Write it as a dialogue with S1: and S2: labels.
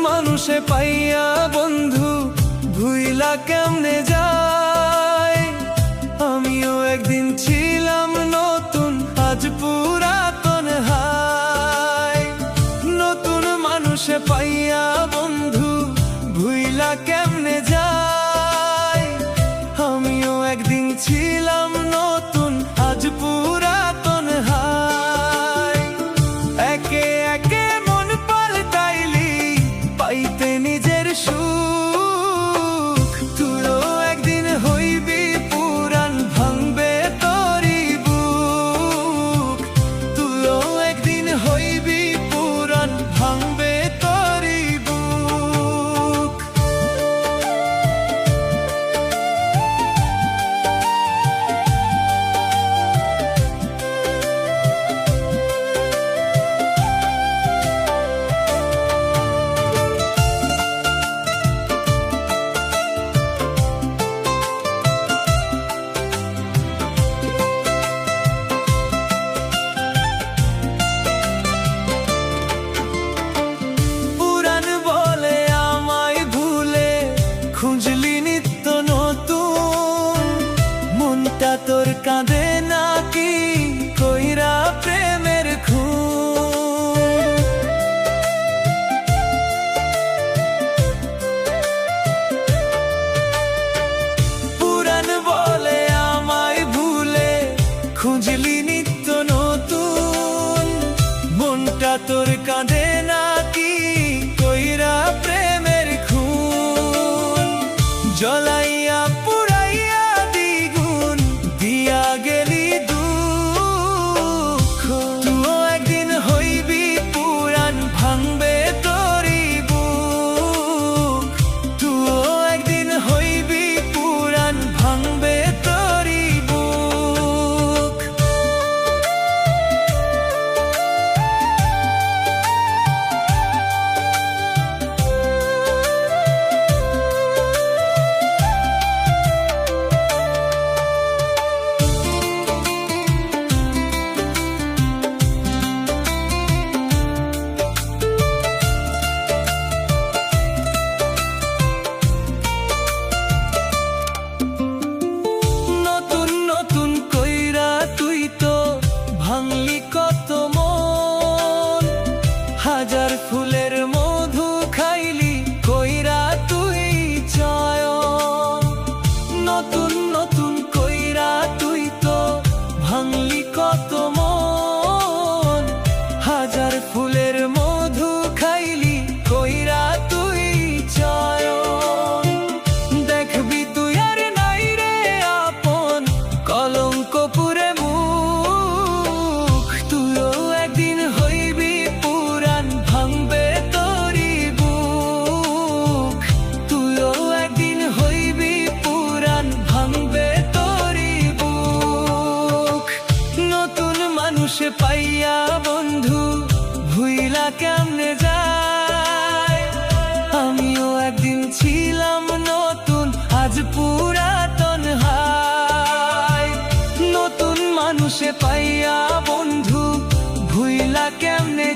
S1: মানুষে পাইয়া বন্ধু ভুইলা কেমনে যায়। আমিও একদিন ছিলাম নতুন, আজ পুরাতন হায়। নতুন মানুষে পাইয়া বন্ধু ভুইলা কেমনে যায়। আমিও একদিন ছিলাম নতুন, আজ পুরাতন হায়। একে একে মন পাল্টাইলি পাইতে নিজের সুখ। তুইও একদিন হইবি পুরান, ভাঙবে তোরি বুক। তুইও একদিন হইবি পুরান, ভাঙবে তোরি বুক। খুঁজলি নিত্য নতুন, মনটা তোর কাঁদে নাকি কইরা প্রেমের খুন। পুরাণ বলে আমায় ভুলে খুঁজলি নিত্য নতুন, মনটা তোর কাঁদে নাকি কইরা প্রেমের খুন। জ্বলাইয়া পুরাইয়া দ্বিগুণ দিয়া গেলি দুঃখ। তুইও একদিন হইবি পুরান, ভাঙবে তোরি বুক। তুইও একদিন হইবি পুরান, ভাঙবে তোরি বুক। ভাঙলি কত মন, হাজার ফুলের মধু খাইলি কইরা তুই চয়ন। নতুন নতুন কইরা তুই তো ভাঙলি কত মন, হাজার ফুলের মধু খাইলি কইরা তুই চয়ন। দেখবি তুই আর নাই রে আপন, কলঙ্ক পুরে মানুষে পাইয়া বন্ধু ভুইলা কেমনে যায়। আমিও একদিন ছিলাম নতুন, আজ পুরাতন হায়। নতুন মানুষে পাইয়া বন্ধু ভুইলা কেমনে